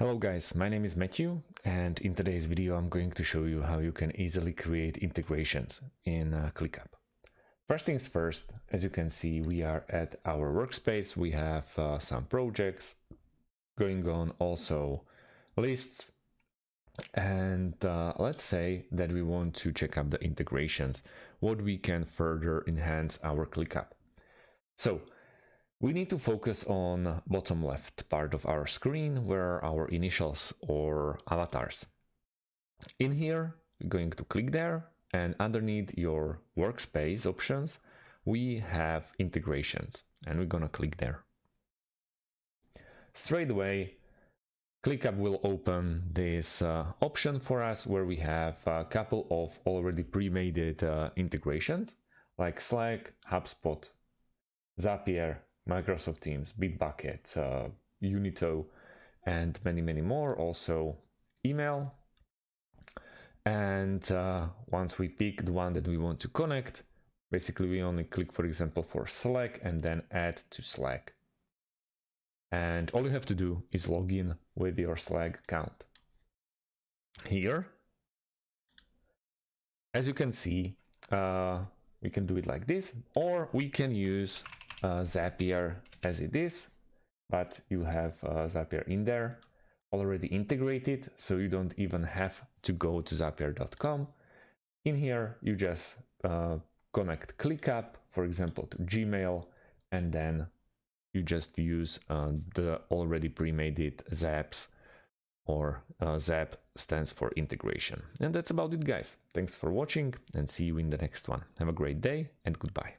Hello guys, my name is Matthew, and in today's video I'm going to show you how you can easily create integrations in ClickUP. First things first, as you can see, we are at our workspace. We have some projects going on, also lists, and let's say that we want to check out the integrations, what we can further enhance our ClickUP. So we need to focus on bottom left part of our screen where are our initials or avatars. In here, you're going to click there, and underneath your workspace options, we have integrations, and we're gonna click there. Straight away, ClickUp will open this option for us where we have a couple of already pre-made integrations like Slack, HubSpot, Zapier, Microsoft Teams, Bitbucket, Unito, and many more. Also email. And once we pick the one that we want to connect, basically we only click, for example, for Slack and then add to Slack. And all you have to do is log in with your Slack account. Here, as you can see, we can do it like this, or we can use Zapier as it is, but you have Zapier in there already integrated, so you don't even have to go to zapier.com. In here, you just connect ClickUp, for example, to Gmail, and then you just use the already pre-made Zaps, or Zap stands for integration. And that's about it, guys. Thanks for watching, and see you in the next one. Have a great day, and goodbye.